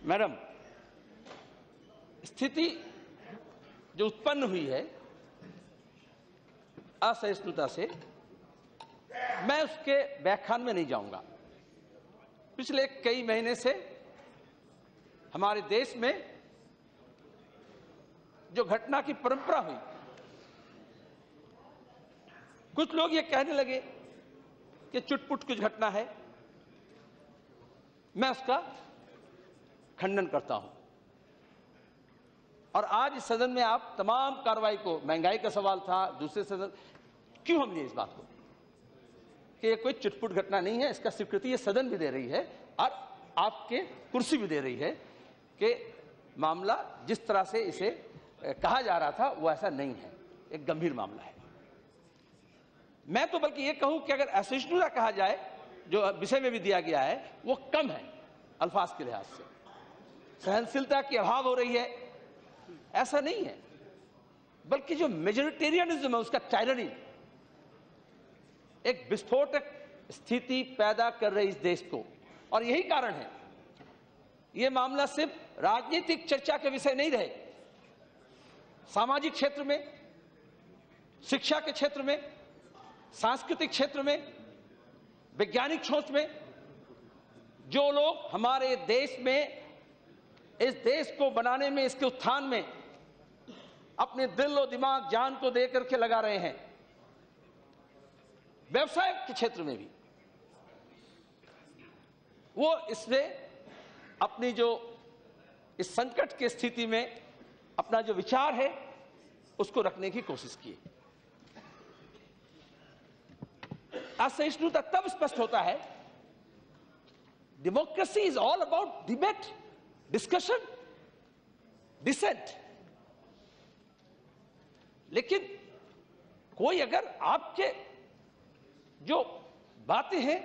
Madam, स्थिति जो उत्पन्न हुई है असहिष्णुता से, मैं उसके व्याख्यान में नहीं जाऊंगा। पिछले कई महीने से हमारे देश में जो घटना की परंपरा हुई, कुछ लोग ये कहने लगे कि चुटपुट कुछ घटना है। मैं उसका खंडन करता हूं। और आज इस सदन में आप तमाम कार्रवाई को, महंगाई का सवाल था, दूसरे सदन, क्यों हम लिए इस बात को कि ये कोई चुटपुट घटना नहीं है। इसका स्वीकृति ये सदन भी दे रही है और आपके कुर्सी भी दे रही है कि मामला जिस तरह से इसे कहा जा रहा था वो ऐसा नहीं है, एक गंभीर मामला है। मैं तो बल्कि ये कहूं कि अगर असहिष्णुता कहा जाए, जो विषय में भी दिया गया है, वो कम है अल्फाज के लिहाज से। सहनशीलता की अभाव हो रही है, ऐसा नहीं है, बल्कि जो मेजोरिटेरियनिज्म है उसका टायरनी एक विस्फोटक स्थिति पैदा कर रही इस देश को। और यही कारण है, यह मामला सिर्फ राजनीतिक चर्चा के विषय नहीं रहे, सामाजिक क्षेत्र में, शिक्षा के क्षेत्र में, सांस्कृतिक क्षेत्र में, वैज्ञानिक सोच में, जो लोग हमारे देश में, इस देश को बनाने में, इसके उत्थान में अपने दिल और दिमाग, जान को दे करके लगा रहे हैं, व्यवसाय के क्षेत्र में भी, वो इससे अपनी जो इस संकट की स्थिति में अपना जो विचार है उसको रखने की कोशिश की। असहिष्णुता तब स्पष्ट होता है, democracy is all about debate, discussion, dissent. लेकिन कोई अगर आपके जो बातें हैं,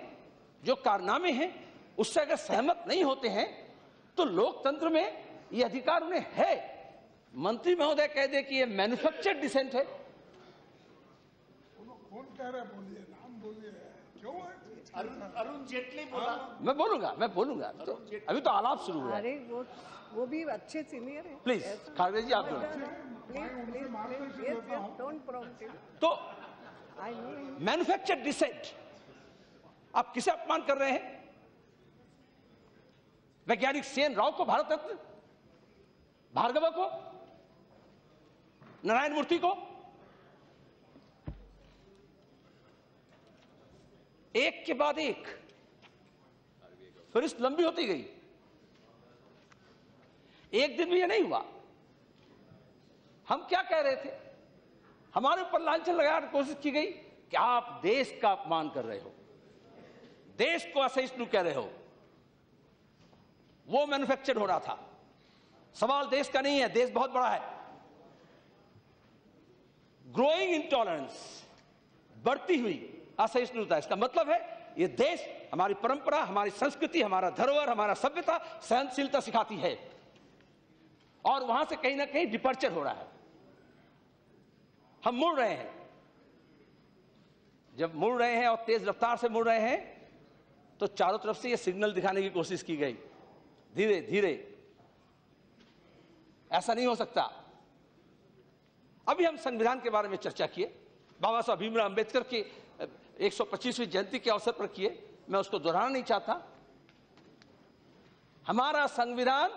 जो कारनामे हैं, उससे अगर सहमत नहीं होते हैं तो लोकतंत्र में यह अधिकार उन्हें है। मंत्री महोदय कह दे कि यह मैन्युफैक्चर्ड डिसेंट है। कौन कह रहा है? बोलिए, नाम बोलिए। क्यों? अरुण जेटली बोला। मैं बोलूंगा तो अभी तो आलाप शुरू हुआ है। अरे वो भी अच्छे सीनियर है। प्लीज खारगे जी, आप बोलो। तो मैन्युफैक्चर्ड डिसेंट, आप किसे अपमान कर रहे हैं? वैज्ञानिक सीएन राव को, भारत रत्न, भार्गव को, नारायण मूर्ति को, एक के बाद एक फहरिस्त लंबी होती गई। एक दिन भी यह नहीं हुआ। हम क्या कह रहे थे? हमारे ऊपर लांछन लगाने की कोशिश की गई कि आप देश का अपमान कर रहे हो, देश को असहिष्णु कह रहे हो। वो मैन्युफैक्चर हो रहा था। सवाल देश का नहीं है, देश बहुत बड़ा है। ग्रोइंग इंटॉलरेंस, बढ़ती हुई असहिष्णुता, इसका मतलब है ये देश, हमारी परंपरा, हमारी संस्कृति, हमारा धरोहर, हमारा सभ्यता सहनशीलता सिखाती है, और वहां से कहीं ना कहीं डिपर्चर हो रहा है। हम मुड़ रहे हैं। जब मुड़ रहे हैं और तेज रफ्तार से मुड़ रहे हैं तो चारों तरफ से ये सिग्नल दिखाने की कोशिश की गई, धीरे धीरे। ऐसा नहीं हो सकता। अभी हम संविधान के बारे में चर्चा किए, बाबा साहब भीमराव अंबेडकर की 125वीं जयंती के अवसर पर किए। मैं उसको दोहराना नहीं चाहता। हमारा संविधान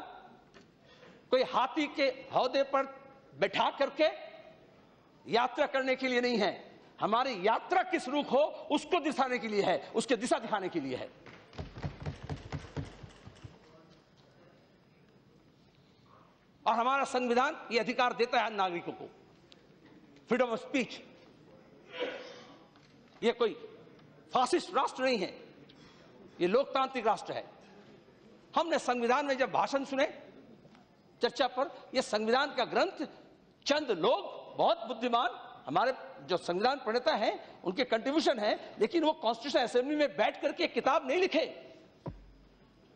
कोई हाथी के हौदे पर बैठा करके यात्रा करने के लिए नहीं है। हमारी यात्रा किस रुख हो उसको दिखाने के लिए है, उसके दिशा दिखाने के लिए है। और हमारा संविधान ये अधिकार देता है नागरिकों को, फ्रीडम ऑफ स्पीच। ये कोई फासिस्ट राष्ट्र नहीं है, ये लोकतांत्रिक राष्ट्र है। हमने संविधान में जब भाषण सुने चर्चा पर, यह संविधान का ग्रंथ चंद लोग बहुत बुद्धिमान हमारे जो संविधान प्रणेता हैं उनके कंट्रीब्यूशन है, लेकिन वो कॉन्स्टिट्यूशन असेंबली में बैठ करके किताब नहीं लिखे।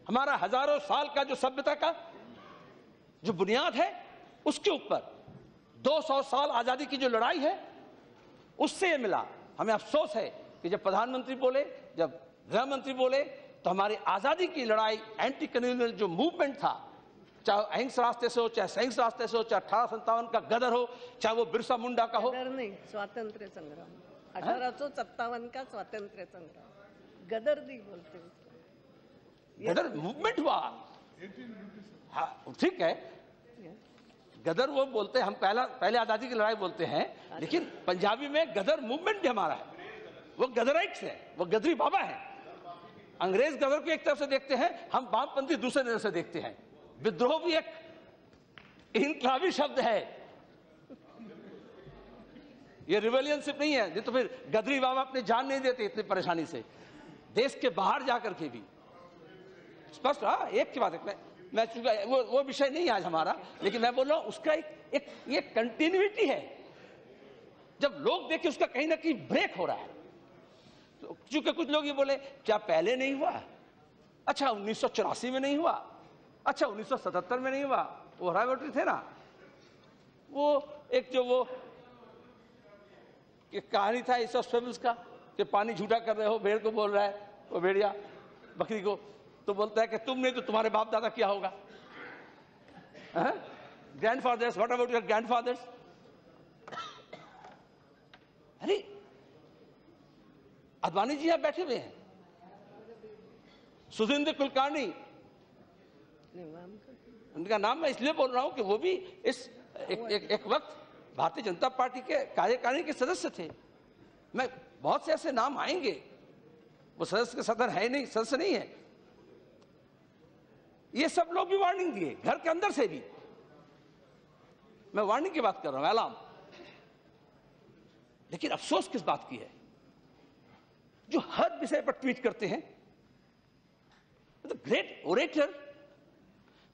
हमारा हजारों साल का जो सभ्यता का जो बुनियाद है उसके ऊपर 200 साल आजादी की जो लड़ाई है उससे ये मिला। हमें अफसोस है कि जब प्रधानमंत्री बोले, जब गृह मंत्री बोले, तो हमारी आजादी की लड़ाई, एंटी कम्युनल जो मूवमेंट था, चाहे अहिंस रास्ते से हो, चाहे सहिंस रास्ते से हो, चाहे 1857 का गदर हो, चाहे वो बिरसा मुंडा का हो। गदर नहीं, स्वातंत्र्य संग्राम, 1857 का स्वातंत्र्य संग्राम, गदर नहीं बोलते उसको। गदर मूवमेंट हुआ, हाँ ठीक है, गदर वो बोलते हैं, हम पहले आजादी की लड़ाई बोलते हैं, लेकिन पंजाबी में गदर मूवमेंट भी हमारा है। वो गदराइट्स है, वो गदरी बाबा है। अंग्रेज गदर को एक तरफ से देखते हैं, हम वामपंथी दूसरे नजर से देखते हैं। विद्रोह भी एक इनकलाबी शब्द है, ये रिवेलियनशिप नहीं है। तो फिर गदरी बाबा अपनी जान नहीं देते इतनी परेशानी से, देश के बाहर जाकर के भी। स्पष्ट, हाँ, एक की बात है, मैं चूंकि वो विषय नहीं आज हमारा, लेकिन मैं बोल रहा हूं उसका ये कंटिन्यूटी है। जब लोग देखें उसका कहीं ना कहीं ब्रेक हो रहा है, तो चूंकि कुछ लोग ये बोले क्या पहले नहीं हुआ, अच्छा 1984 में नहीं हुआ, अच्छा 1977 में नहीं हुआ, वो रायवटी थे ना, वो एक जो वो कहानी था इस फेबल्स का कि पानी झूठा कर रहे हो, भेड़ को बोल रहा है वो भेड़िया बकरी को, तो बोलता है कि तुम नहीं तो तुम्हारे बाप दादा क्या होगा, grandfathers, what about your grandfathers. अरे अडवाणी जी यहां बैठे हुए हैं, सुधींद्र कुलकर्णी, उनका नाम मैं इसलिए बोल रहा हूं कि वो भी इस एक वक्त भारतीय जनता पार्टी के कार्यकारिणी के सदस्य थे। मैं बहुत से ऐसे नाम आएंगे, वो सदस्य के सदन है नहीं, सदस्य नहीं है, ये सब लोग भी वार्निंग दिए, घर के अंदर से भी। मैं वार्निंग की बात कर रहा हूं, अलार्म। लेकिन अफसोस किस बात की है, जो हर विषय पर ट्वीट करते हैं, ग्रेट ओरेटर,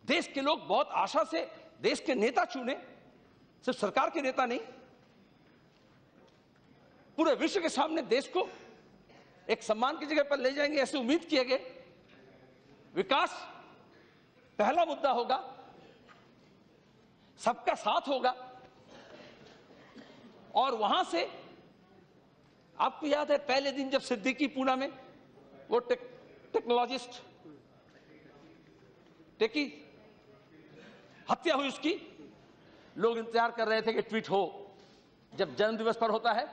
देश के लोग बहुत आशा से देश के नेता चुने, सिर्फ सरकार के नेता नहीं, पूरे विश्व के सामने देश को एक सम्मान की जगह पर ले जाएंगे, ऐसे उम्मीद किए गए। विकास पहला मुद्दा होगा, सबका साथ होगा, और वहां से आपको याद है पहले दिन जब सिद्दीकी पूना में वो टेक्नोलॉजिस्ट टेकी हत्या हुई, उसकी लोग इंतजार कर रहे थे कि ट्वीट हो। जब जन्म दिवस पर होता है,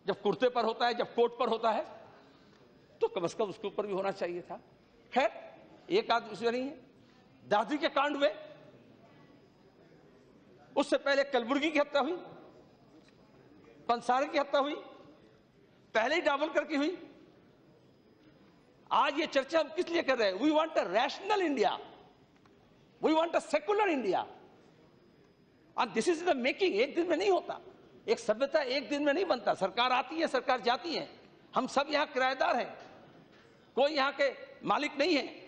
जब कुर्ते पर होता है, जब कोट पर होता है, तो कम से कम उसके ऊपर भी होना चाहिए था। खैर एक आदमी उसमें नहीं है। दादी के कांड हुए, उससे पहले कलबुर्गी की हत्या हुई, पंसार की हत्या हुई, पहले ही डावलकर की हुई। आज ये चर्चा हम किस लिए कर रहे हैं? We want a rational India, we want a secular India, and this is the making. एक दिन में नहीं होता, एक सभ्यता एक दिन में नहीं बनता। सरकार आती है, सरकार जाती है, हम सब यहां किराएदार हैं, कोई यहां के मालिक नहीं है।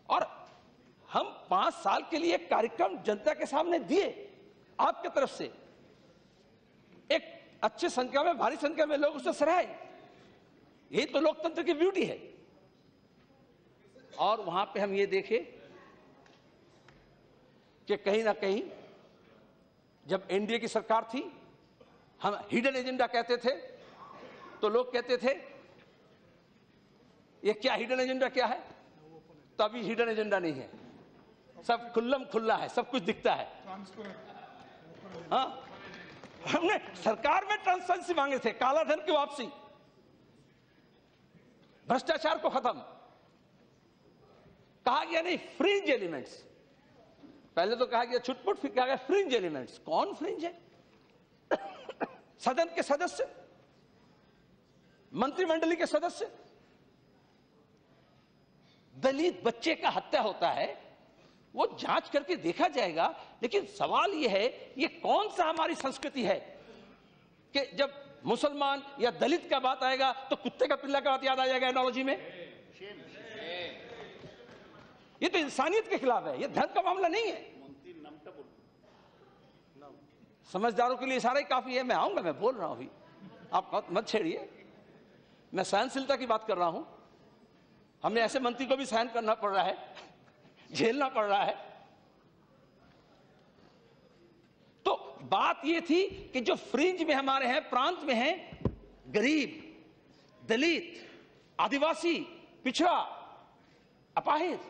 और हम 5 साल के लिए कार्यक्रम जनता के सामने दिए आपके तरफ से, एक अच्छी संख्या में, भारी संख्या में लोग उसे सराहे। यही तो लोकतंत्र की ब्यूटी है। और वहां पे हम ये देखे कि कहीं ना कहीं जब एनडीए की सरकार थी, हम हिडन एजेंडा कहते थे, तो लोग कहते थे ये क्या हिडन एजेंडा क्या है? तो अभी हिडन एजेंडा नहीं है, सब खुल्लम खुल्ला है, सब कुछ दिखता है। हाँ, हमने सरकार में ट्रांसपेरेंसी मांगे थे, काला धन की वापसी, भ्रष्टाचार को खत्म। कहा गया नहीं फ्रिंज एलिमेंट्स, पहले तो कहा गया छुटपुट, फिर कहा गया फ्रिंज एलिमेंट्स। कौन फ्रिंज है? सदन के सदस्य, मंत्रिमंडली के सदस्य। दलित बच्चे का हत्या होता है, वो जांच करके देखा जाएगा, लेकिन सवाल यह है ये कौन सा हमारी संस्कृति है कि जब मुसलमान या दलित का बात आएगा तो कुत्ते का पिल्ला का बात याद आ जाएगा एनोलॉजी में। ये तो इंसानियत के खिलाफ है, ये धर्म का मामला नहीं है। समझदारों के लिए इशारा ही काफी है। मैं आऊंगा, मैं बोल रहा हूं अभी, आप मत छेड़िए। मैं सहनशीलता की बात कर रहा हूं। हमें ऐसे मंत्री को भी सहन करना पड़ रहा है, झेलना पड़ रहा है। तो बात यह थी कि जो फ्रिंज में हमारे हैं, प्रांत में हैं, गरीब, दलित, आदिवासी, पिछड़ा, अपाहिज,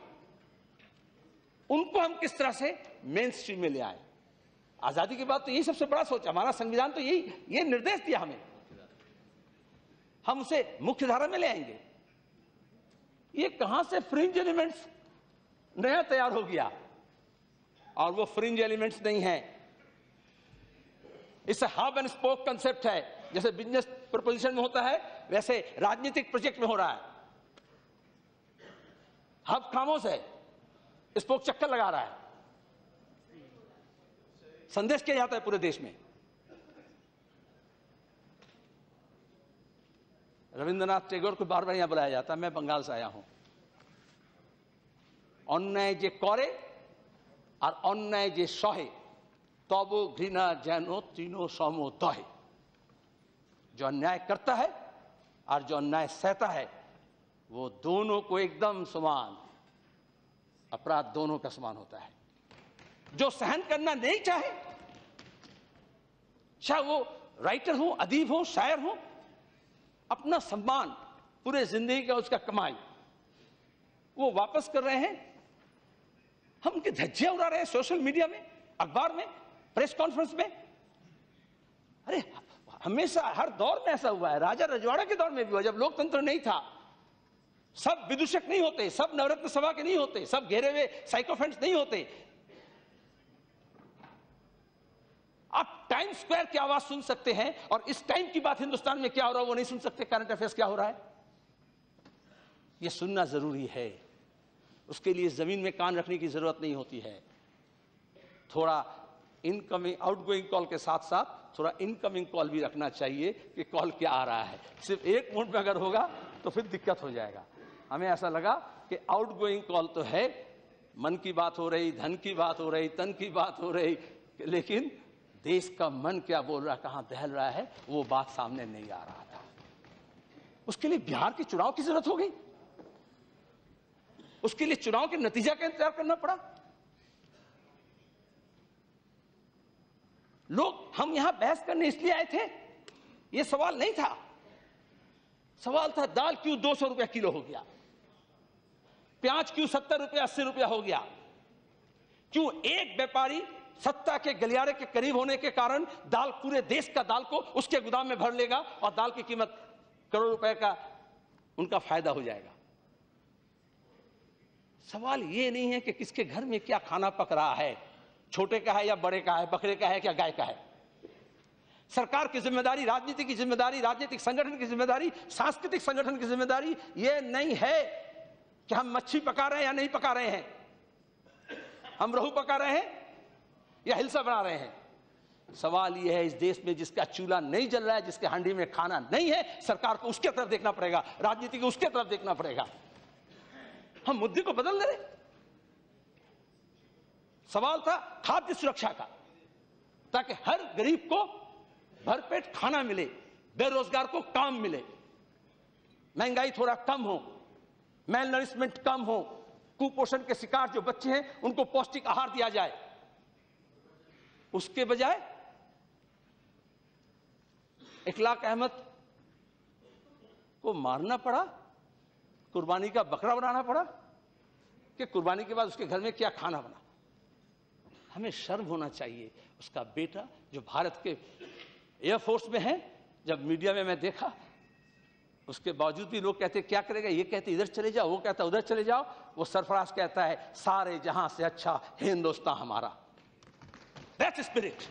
उनको हम किस तरह से मेन स्ट्रीम में ले आए। आजादी के बाद तो यही सबसे बड़ा सोच, हमारा संविधान तो यही ये निर्देश दिया हमें, हम उसे मुख्य धारा में ले आएंगे। ये कहां से फ्रिंज एलिमेंट्स नया तैयार हो गया, और वो फ्रिंज एलिमेंट्स नहीं है, इससे हब एंड स्पोक कंसेप्ट है। जैसे बिजनेस प्रपोजिशन में होता है वैसे राजनीतिक प्रोजेक्ट में हो रहा है। हब खामोश है, स्पोक चक्कर लगा रहा है, संदेश किया जाता है पूरे देश में। रविंद्रनाथ टैगोर को बार बार यहां बुलाया जाता है, मैं बंगाल से आया हूं। अन्याय जे करे और अन्याय जे सहे तब घृणा जैनो तीनों समो दहे। जो अन्याय करता है और जो अन्याय सहता है वो दोनों को एकदम समान, अपराध दोनों का समान होता है। जो सहन करना नहीं चाहे, चाहे वो राइटर हो, अदीब हो, शायर हो, अपना सम्मान पूरे जिंदगी का उसका कमाई वो वापस कर रहे हैं, हम उनकी धज्जियां उड़ा रहे हैं सोशल मीडिया में, अखबार में, प्रेस कॉन्फ्रेंस में। अरे हमेशा हर दौर में ऐसा हुआ है, राजा रजवाड़ा के दौर में भी हुआ, जब लोकतंत्र नहीं था। सब विदूषक नहीं होते, सब नवरत्न सभा के नहीं होते, सब घेरे हुए साइकोफेंट्स नहीं होते। आप टाइम स्क्वायर की आवाज सुन सकते हैं, और इस टाइम की बात हिंदुस्तान में क्या हो रहा है वो नहीं सुन सकते। करंट अफेयर्स क्या हो रहा है ये सुनना जरूरी है। उसके लिए जमीन में कान रखने की जरूरत नहीं होती है। थोड़ा इनकमिंग आउटगोइंग कॉल के साथ साथ थोड़ा इनकमिंग कॉल भी रखना चाहिए कि कॉल क्या आ रहा है। सिर्फ एक मोड में अगर होगा तो फिर दिक्कत हो जाएगा। हमें ऐसा लगा कि आउटगोइंग कॉल तो है, मन की बात हो रही, धन की बात हो रही, तन की बात हो रही, लेकिन देश का मन क्या बोल रहा है, कहां दहल रहा है, वो बात सामने नहीं आ रहा था। उसके लिए बिहार के चुनाव की जरूरत हो गई, उसके लिए चुनाव के नतीजा का इंतजार करना पड़ा। लोग हम यहां बहस करने इसलिए आए थे, यह सवाल नहीं था। सवाल था दाल क्यों 200 रुपया किलो हो गया, प्याज क्यों 70 रुपया 80 रुपया हो गया, क्यों एक व्यापारी सत्ता के गलियारे के करीब होने के कारण दाल, पूरे देश का दाल को उसके गोदाम में भर लेगा और दाल की कीमत करोड़ रुपए का उनका फायदा हो जाएगा। सवाल ये नहीं है कि किसके घर में क्या खाना पक रहा है, छोटे का है या बड़े का है, बकरे का है क्या गाय का है। सरकार की जिम्मेदारी, राजनीति की जिम्मेदारी, राजनीतिक संगठन की जिम्मेदारी, सांस्कृतिक संगठन की जिम्मेदारी ये नहीं है कि हम मच्छी पका रहे हैं या नहीं पका रहे हैं, हम रहू पका रहे हैं या हिलसा बना रहे हैं। सवाल यह है इस देश में जिसका चूल्हा नहीं जल रहा है, जिसके हांडी में खाना नहीं है, सरकार को उसके तरफ देखना पड़ेगा, राजनीति को उसके तरफ देखना पड़ेगा। हम मुद्दे को बदल दे रहे। सवाल था खाद्य सुरक्षा का, ताकि हर गरीब को भरपेट खाना मिले, बेरोजगार को काम मिले, महंगाई थोड़ा कम हो, मेल नरिशमेंट कम हो, कुपोषण के शिकार जो बच्चे हैं उनको पौष्टिक आहार दिया जाए। उसके बजाय इखलाक अहमद को मारना पड़ा, कुर्बानी का बकरा बनाना पड़ा कि कुर्बानी के बाद उसके घर में क्या खाना बना। हमें शर्म होना चाहिए। उसका बेटा जो भारत के एयरफोर्स में है, जब मीडिया में मैं देखा, उसके बावजूद भी लोग कहते क्या करेगा, ये कहते इधर चले जाओ, वो कहता उधर चले जाओ, वो सरफराज कहता है सारे जहां से अच्छा हिंदुस्तान हमारा। That's the spirit.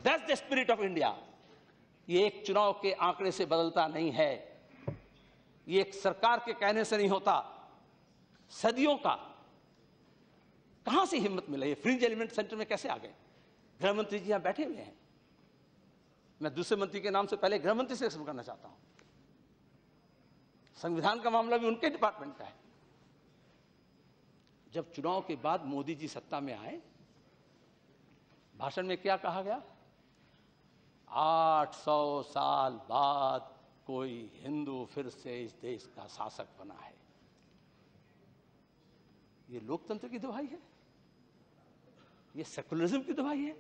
That's the spirit of India. ये एक चुनाव के आंकड़े से बदलता नहीं है, ये एक सरकार के कहने से नहीं होता। सदियों का कहां से हिम्मत मिला, ये फ्रिंज एलिमेंट सेंटर में कैसे आ गए। गृह मंत्री जी यहां बैठे हुए हैं, मैं दूसरे मंत्री के नाम से पहले गृह मंत्री से शुरू करना चाहता हूं। संविधान का मामला भी उनके डिपार्टमेंट का है। जब चुनाव के बाद मोदी जी सत्ता में आए, भाषण में क्या कहा गया, 800 साल बाद कोई हिंदू फिर से इस देश का शासक बना है। ये लोकतंत्र की दुहाई है, ये सेकुलरिज्म की दुहाई है,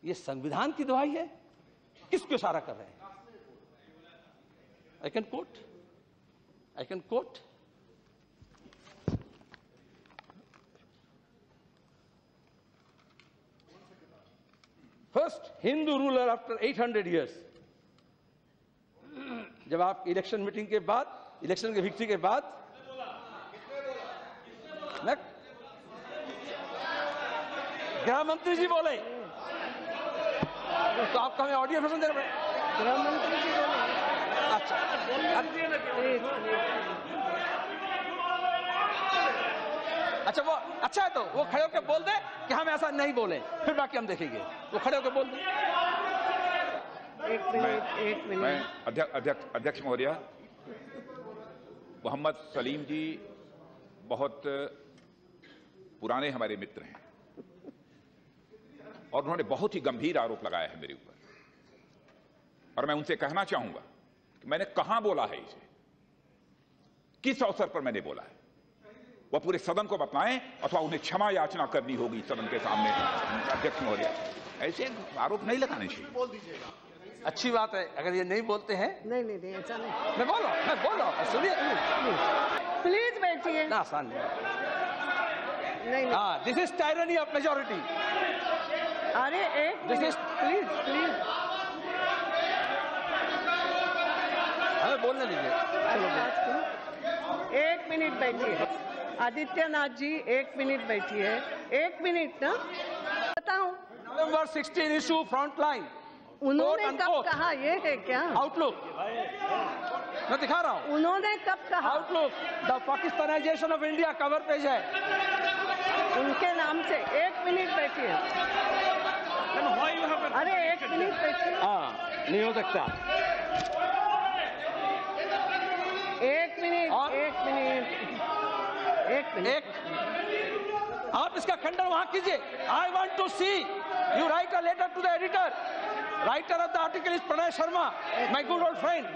ये संविधान की दुहाई है। किसको इशारा कर रहे हैं? I can coat first Hindu ruler after 800 years। जब आप इलेक्शन मीटिंग के बाद, इलेक्शन के विक्ट्री के बाद, गृह मंत्री जी बोले तो आपको हमें ऑडियो वर्जन देना पड़ेगा। गृह मंत्री जी बोले। अच्छा, अच्छा वो अच्छा है, तो वो खड़े होकर बोल दे कि हम ऐसा नहीं बोले, फिर बाकी हम देखेंगे। वो खड़े होकर बोल दे। एक मिनट। मैं अध्यक्ष महोदय, मोहम्मद सलीम जी बहुत पुराने हमारे मित्र हैं और उन्होंने बहुत ही गंभीर आरोप लगाया है मेरे ऊपर, और मैं उनसे कहना चाहूंगा कि मैंने कहां बोला है इसे, किस अवसर पर मैंने बोला है, वह पूरे सदन को बताएं अथवा उन्हें क्षमा याचना करनी होगी सदन के सामने। अध्यक्ष महोदय, ऐसे आरोप नहीं लगाने चाहिए। बोल दीजिएगा। अच्छी बात है, अगर ये नहीं बोलते हैं। नहीं ऐसा नहीं। मैं बोल रहा हूँ, सुनिए। प्लीज बैठिए। ना आसान नहीं। हाँ, this is tyranny of majority. अरे एक प्लीज हमें बोलने दीजिए। एक मिनट बैठिए। आदित्यनाथ जी, एक मिनट बैठिए। एक मिनट ना, बताऊं। नवंबर 16 इशू फ्रंट लाइन। उन्होंने कब कहा? ये है क्या आउटलुक? मैं दिखा रहा हूँ। उन्होंने कब कहा? Outlook, the Pakistanization of India, cover page है उनके नाम से। एक मिनट बैठिए। अरे एक मिनट बैठिए। हाँ, नहीं हो सकता। एक मिनट। आप इसका खंडन वहां कीजिए। I want to see you write a letter to the editor. Writer of the article is Pranay Sharma, my good old friend,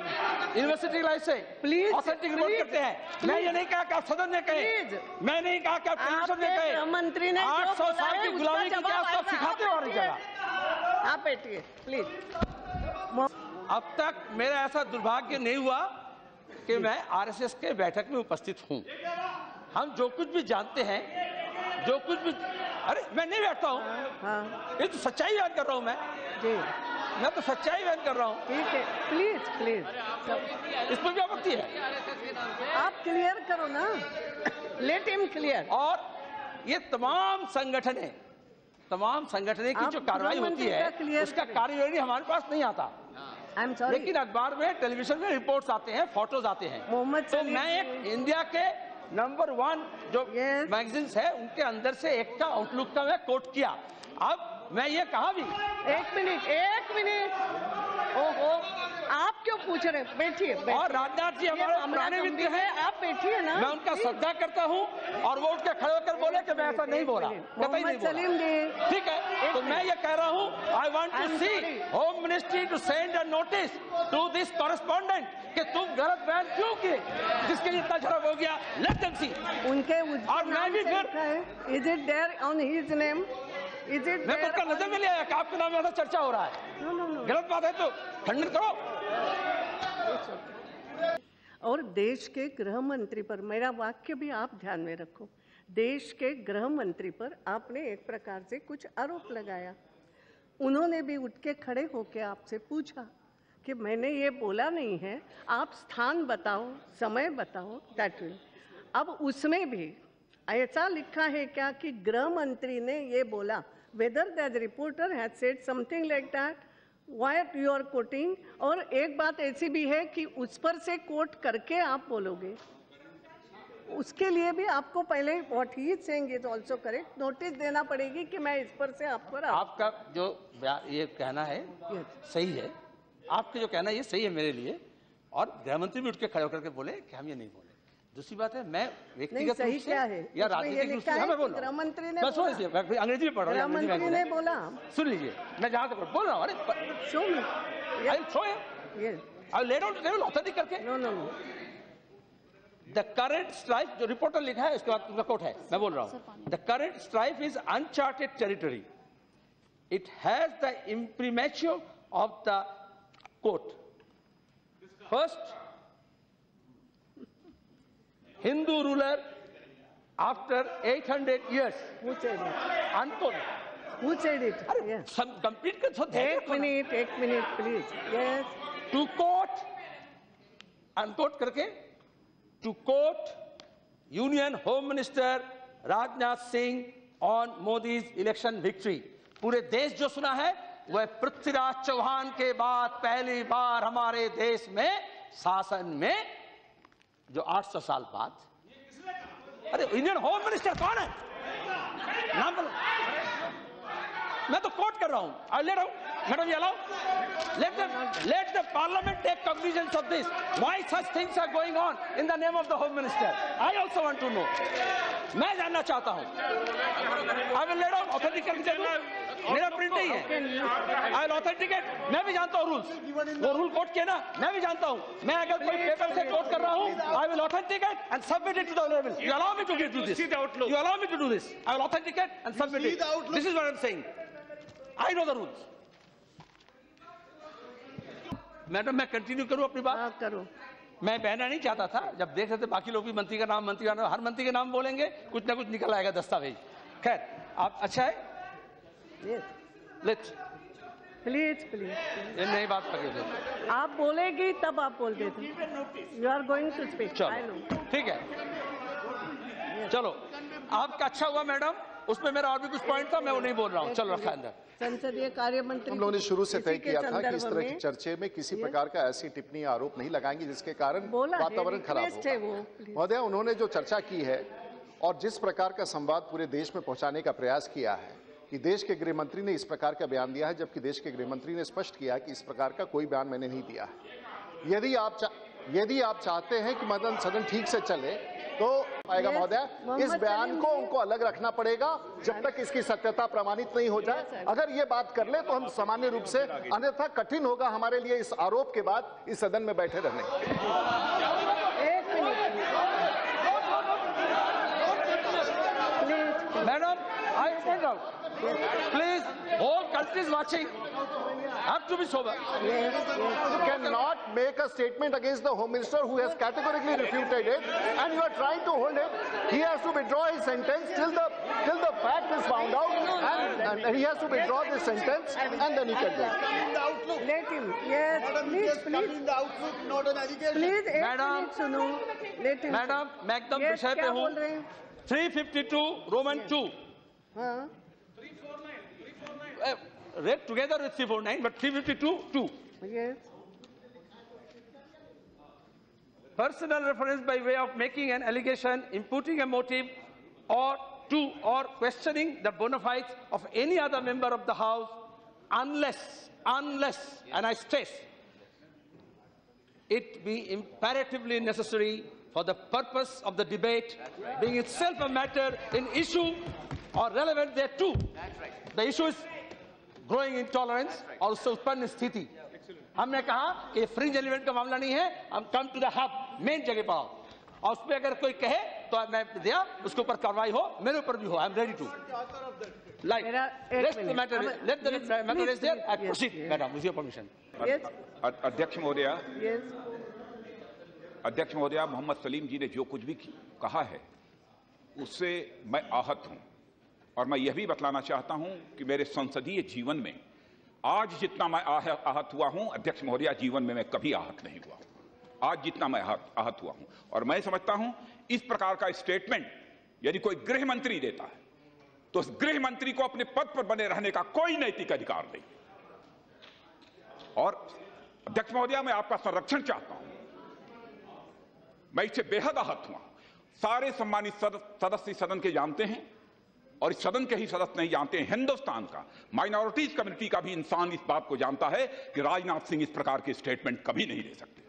university life से। प्लीज ऑथेंटिक रिपोर्ट करते हैं। मैं ये नहीं कहा कि आप सदन में कहे, मैं नहीं कहा कि आप टेलीविजन में कहे। मंत्री ने 800 साल की गुलामी की क्या आप सिखाते हो और जगह। आप बैठिए प्लीज। अब तक मेरा ऐसा दुर्भाग्य नहीं हुआ कि मैं आरएसएस के बैठक में उपस्थित हूं। हम जो कुछ भी जानते हैं, जो कुछ भी, अरे मैं नहीं बैठता हूं। हाँ, ये तो सच्चाई बयान कर रहा हूं मैं तो सच्चाई बयान कर रहा हूं। ठीक है, प्लीज इस पर भी आपत्ति है? आप क्लियर करो ना, लेट हिम क्लियर। और ये तमाम संगठनें की जो कार्रवाई होती है उसका कार्यविधि हमारे पास नहीं आता। लेकिन अखबार में, टेलीविजन में रिपोर्ट्स आते हैं, फोटोज आते हैं। तो मैं एक इंडिया के नंबर 1 जो मैगजीन्स है उनके अंदर से एक का आउटलुक का मैं कोट किया। अब मैं ये कहा भी। एक मिनट। ओहो, आप क्यों पूछ रहे हैं? बैठिए। और राजनाथ जी हमारे पुराने मित्र हैं, आप बैठिए ना। मैं उनका श्रद्धा करता हूँ और वो उठ के खड़े होकर बोले कि मैं ऐसा नहीं बोला, कतई नहीं बोला। ठीक है, तो मैं ये कह रहा हूँ, I want to see home ministry to send a notice to this correspondent कि तुम गलत बयान क्यों किए, जिसके लिए इतना झड़प हो गया। Let them see. उनके और मैं भी फिर, is it there on his name? Is it? मैं उसका नजर में लिया कि आपके नाम में ऐसा चर्चा हो रहा है। नो। गलत बात है तो खंडन करो। और देश के गृह मंत्री पर, मेरा वाक्य भी आप ध्यान में रखो, देश के गृह मंत्री पर आपने एक प्रकार से कुछ आरोप लगाया। उन्होंने भी उठ के खड़े होकर आपसे पूछा कि मैंने ये बोला नहीं है, आप स्थान बताओ, समय बताओ, दैट विल। अब उसमें भी ऐसा लिखा है क्या कि गृह मंत्री ने ये बोला, whether that reporter has said something like that, what you are quoting. और एक बात ऐसी भी है कि उस पर से कोट करके आप बोलोगे, उसके लिए भी आपको पहले what he is saying is also correct notice देना पड़ेगी कि मैं इस पर से आपको। आपका जो ये कहना है सही है, आपका जो कहना है ये सही है मेरे लिए। और गृहमंत्री भी उठ के खड़े होकर के बोले कि हम ये नहीं बोले। दूसरी बात है, मैं व्यक्तिगत रूप से या राजनीतिक रूप से मैं बोल रहा हूँ, अंग्रेजी में पढ़ रहा हूँ, ने बोला। सुन लीजिए, मैं जहाँ तक बोल रहा हूँ, अरे ऑथेंटिक करके। नो। द करंट स्ट्राइफ, जो रिपोर्टर लिखा है उसके बाद उनका कोट है, मैं बोल रहा हूँ, the current strife is uncharted territory, it has the imprimatur of the court. First Hindu ruler after 800 years. Unquote. Who said it? Yes. सब कंप्लीट कर दो। एक minute please. Yes. To quote unquote करके, to quote union home minister Rajnath Singh on Modi's election victory. पूरे देश जो सुना है वह पृथ्वीराज चौहान के बाद पहली बार हमारे देश में शासन में जो 800 साल बाद। अरे इंडियन होम मिनिस्टर कौन है? नाम बोलो। मैं तो कोट कर रहा हूं। ले रहा हूं मैडम, ये allow, let the parliament take cognizance of this. Why such things are going on in the name of the home minister? I also want to know. मैं जानना चाहता हूं। I will lay down authenticate दे दूं। मेरा print नहीं है। I will authenticate। मैं भी जानता हूं रूल्स। वो रूल कोट किया ना, मैं भी जानता हूं। मैं अगर कोई पेपर से कोट कर रहा हूं, I will authenticate and submit it to the level. You allow me to do this. You allow me to do this. I will authenticate and submit it. This is what I am saying. I know the rules. Madam मैं continue करूं अपनी बात? हाँ करो। मैं बहना नहीं चाहता था, जब देख रहे थे बाकी लोग भी मंत्री का नाम, हर मंत्री के नाम बोलेंगे, कुछ ना कुछ निकल आएगा दस्तावेज। खैर आप अच्छा है। लेट्स प्लीज ये नई बात पकड़े। आप बोलेगी तब आप बोल देते। You are going to speak. चलो ठीक है, चलो आपका अच्छा हुआ मैडम। उसमें मेरा और भी कुछ पॉइंट था, मैं वो नहीं बोल रहा हूँ। चलो रखा अंदर। संसदीय कार्य मंत्री हम लोगों ने शुरू से तय किया था कि इस तरह की चर्चे में किसी प्रकार का ऐसी टिप्पणी आरोप नहीं लगाएंगे जिसके कारण वातावरण खराब हो। महोदय उन्होंने जो चर्चा की है और जिस प्रकार का संवाद पूरे देश में पहुंचाने का प्रयास किया है कि देश के गृह मंत्री ने इस प्रकार का बयान दिया है, जबकि देश के गृह मंत्री ने स्पष्ट किया कि इस प्रकार का कोई बयान मैंने नहीं दिया है। यदि आप चाहते हैं कि सदन ठीक से चले तो आएगा महोदय, इस बयान को उनको अलग रखना पड़ेगा जब तक इसकी सत्यता प्रमाणित नहीं हो जाए। अगर ये बात कर ले तो हम सामान्य रूप से, अन्यथा कठिन होगा हमारे लिए इस आरोप के बाद इस सदन में बैठे रहने। Madam I point out, please all countries watching have to be sober. You cannot make a statement against the Home Minister who has categorically refuted it, and you are trying to hold him. He has to withdraw his sentence till the fact is found out, and he has to withdraw this sentence, and then he can do it. Let him. Yes, please. Please, madam सुनो। Let him. Madam मैं एकदम विषय पे हूँ। 352 Roman 2. हाँ। Read together with 349, but 352 2. Yes. Personal reference by way of making an allegation, imputing a motive, or questioning the bona fides of any other member of the House, unless, and I stress, it be imperatively necessary for the purpose of the debate, being itself a matter in issue or relevant thereto. The issue is growing intolerance और उससे उत्पन्न स्थिति। हमने कहा कि fringe element का मामला नहीं है, हम come to the hub, main जगह पर आओ, और उस पर अगर कोई कहे तो मैं दिया, उसके ऊपर कार्रवाई हो, मेरे ऊपर भी हो। I am ready to like let the matter is there, I proceed madam with your permission. अध्यक्ष महोदया, मोहम्मद सलीम जी ने जो कुछ भी कहा है उससे मैं आहत हूं, और मैं यह भी बतलाना चाहता हूं कि मेरे संसदीय जीवन में आज जितना मैं आहत हुआ हूं, अध्यक्ष महोदया जीवन में मैं कभी आहत नहीं हुआ। आज जितना मैं आहत हुआ हूं, और मैं समझता हूं इस प्रकार का स्टेटमेंट यदि कोई गृह मंत्री देता है तो उस गृह मंत्री को अपने पद पर बने रहने का कोई नैतिक अधिकार नहीं। और अध्यक्ष महोदया मैं आपका संरक्षण चाहता हूं, मैं इससे बेहद आहत हुआ। सारे सम्मानित सदस्य सदन के जानते हैं, और इस सदन के ही सदस्य नहीं जानते हैं, हिंदुस्तान का माइनॉरिटीज कम्युनिटी का भी इंसान इस बात को जानता है कि राजनाथ सिंह इस प्रकार के स्टेटमेंट कभी नहीं दे सकते।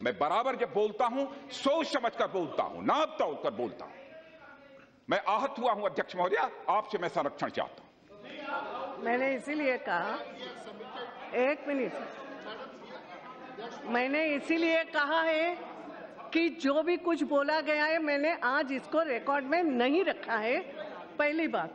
मैं बराबर जब बोलता हूं सोच समझकर बोलता हूं, नाप तोलकर बोलता हूं। मैं आहत हुआ हूं अध्यक्ष महोदया, आपसे मैं संरक्षण चाहता हूं। मैंने इसीलिए कहा, एक मिनट, मैंने इसीलिए कहा है कि जो भी कुछ बोला गया है मैंने आज इसको रिकॉर्ड में नहीं रखा है, पहली बात।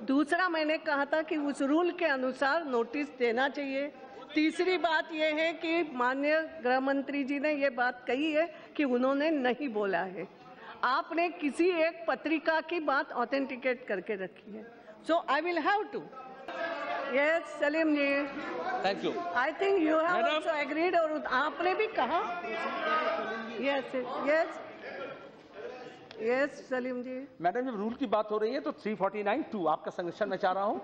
दूसरा, मैंने कहा था कि उस रूल के अनुसार नोटिस देना चाहिए। तीसरी बात यह है कि माननीय गृह मंत्री जी ने ये बात कही है कि उन्होंने नहीं बोला है। आपने किसी एक पत्रिका की बात ऑथेंटिकेट करके रखी है, so I will have to yes Salim ji, thank you. I think you have madam. Also agreed, और आपने भी कहा। Yes yes yes Salim ji. Madam, जब रूल की बात हो रही है तो 349(2) आपका संरक्षण मैं चाह रहा हूं।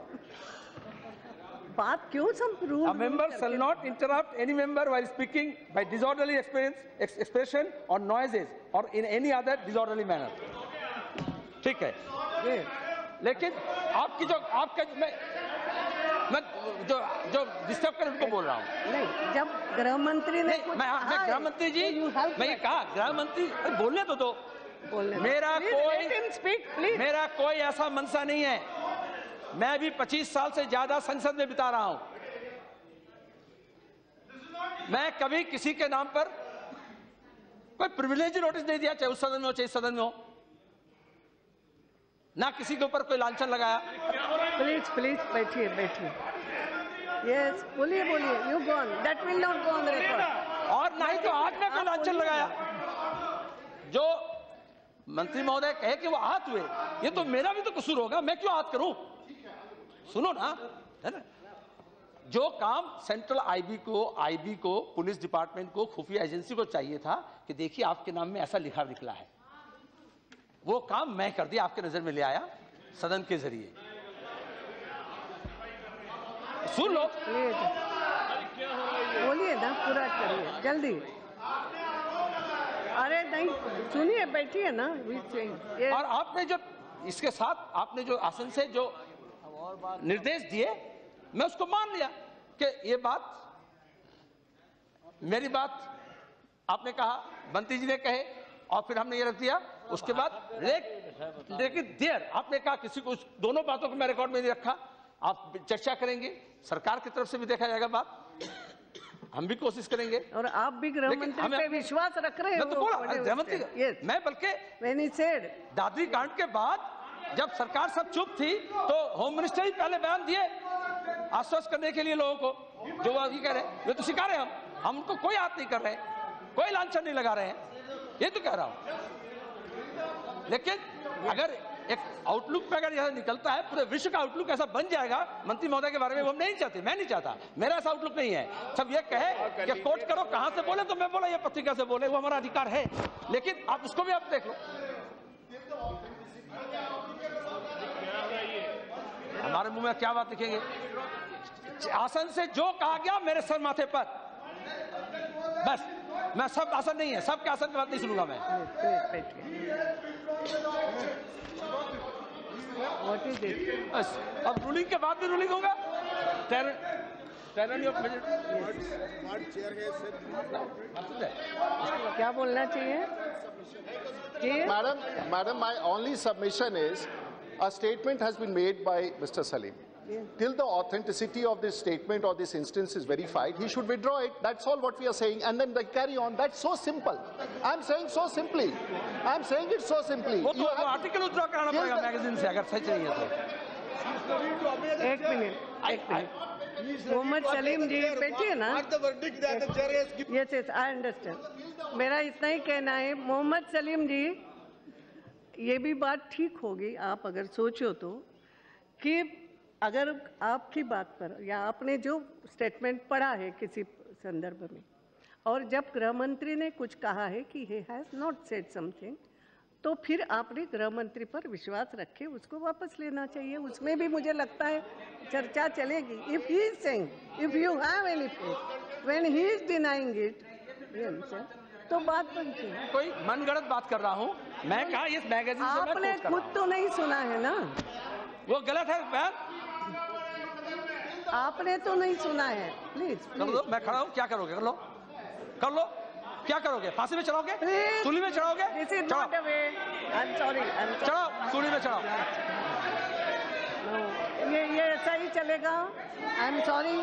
बात क्यों सब rule? A member shall not interrupt any member while speaking by disorderly expression or noises or in any other disorderly manner. ठीक है, लेकिन आपकी जो आपका मैं जो डिस्टर्ब कर उनको बोल रहा हूँ। नहीं, जब गृह मंत्री ने कुछ मैं कहा गृह मंत्री जी, तो you have मैं ये कहा गृह मंत्री बोलने तो दो। मेरा कोई ऐसा मनसा नहीं है। मैं भी 25 साल से ज्यादा संसद में बिता रहा हूं। मैं कभी किसी के नाम पर कोई प्रिविलेज नोटिस नहीं दिया, चाहे उस सदन में हो चाहे इस सदन में हो, ना किसी के ऊपर कोई लांछन लगाया। प्लीज प्लीज बैठिए बैठिए। यस बोलिए बोलिए, you go on, that will not go on record. और ना ही तो आज में कोई लांछन लगाया। जो मंत्री महोदय कहे कि वो आहत हुए, ये तो मेरा भी तो कसूर होगा, मैं क्यों आहत करूं? सुनो ना, है ना, जो काम सेंट्रल आईबी को पुलिस डिपार्टमेंट को खुफिया एजेंसी को चाहिए था कि देखिए आपके नाम में ऐसा लिखा निकला है, वो काम मैं कर दिया, आपके नजर में ले आया सदन के जरिए। सुन लो, बोलिए ना, पूरा करिए जल्दी। अरे नहीं सुनिए, बैठिए ना। और आपने जो इसके साथ आपने जो आसन से जो निर्देश दिए, मैं उसको मान लिया कि ये बात मेरी बात आपने कहा, बंटी जी ने कहे, और फिर हमने ये रख दिया। उसके बाद लेकिन देर आपने कहा किसी को, दोनों बातों को मैं रिकॉर्ड में नहीं रखा। आप चर्चा करेंगे, सरकार की तरफ से भी देखा जाएगा बात, हम भी कोशिश करेंगे। और आप भी गृह मंत्री पे विश्वास रख रहे हो? मैं तो बोला गृह मंत्री, मैं बल्कि दादरी कांड के बाद जब सरकार सब चुप थी तो होम मिनिस्टर ही पहले बयान दिए आश्वस्त करने के लिए लोगों को, जो वो अभी कह रहे हैं, वे तो शिकार है। हम उनको कोई हाथ नहीं कर रहे, कोई लांछन नहीं लगा रहे हैं, ये तो कह रहा हूं। लेकिन अगर एक आउटलुक पे अगर यह निकलता है, पूरे विश्व का आउटलुक ऐसा बन जाएगा मंत्री महोदय के बारे में, वो हम नहीं चाहते, मैं नहीं चाहता, मेरा ऐसा आउटलुक नहीं है। सब ये कहे कि कोट करो, कहां से बोले, तो मैं बोला ये पत्रिका से बोले, वो हमारा अधिकार है। लेकिन आप उसको भी आप देख लो, हमारे मुंह में क्या बात लिखेंगे? आसन से जो कहा गया मेरे सर माथे पर, बस। मैं सब आसन नहीं है, सबके आसन की बात नहीं सुनूंगा मैं। बस अब रूलिंग के बाद भी रूलिंग होगा। क्या बोलना चाहिए? Madam, my only submission is a statement has been made by Mr. Salim. Till the authenticity of this statement or this instance is verified, he should withdraw it. That's all what we are saying, and then they carry on. That's so simple. I'm saying so simply. I'm saying it so simply. वो तो article withdraw कराना पड़ेगा magazine से, अगर सच नहीं है तो। एक मिनट, मोहम्मद सलीम जी बैठिए ना। Yes yes, I understand. मेरा इतना ही कहना है, मोहम्मद सलीम जी, ये भी बात ठीक होगी आप अगर सोचो तो, कि अगर आपकी बात पर या आपने जो स्टेटमेंट पढ़ा है किसी संदर्भ में, और जब गृह मंत्री ने कुछ कहा है कि he has not said something, तो फिर आपने गृह मंत्री पर विश्वास रखे उसको वापस लेना चाहिए। उसमें भी मुझे लगता है चर्चा चलेगी। If he is saying, if you have any proof, when he is denying it, तो बात बनती है। कोई मनगढ़ंत बात कर रहा हूँ मैं, कहा इस मैगजीन से मैं आपने खुद तो नहीं सुना है ना, वो गलत है बयान। आपने तो नहीं सुना है। प्लीज कर लो, मैं खड़ा हूँ, क्या करोगे? कर लो, कर लो, क्या करोगे? फांसी में चढ़ाओगे? सूली में चढ़ाओगे? This is not a way. I'm sorry. चढ़ाओ, सूली में चढ़ाओ। ये ऐसा ही चलेगा। I'm sorry.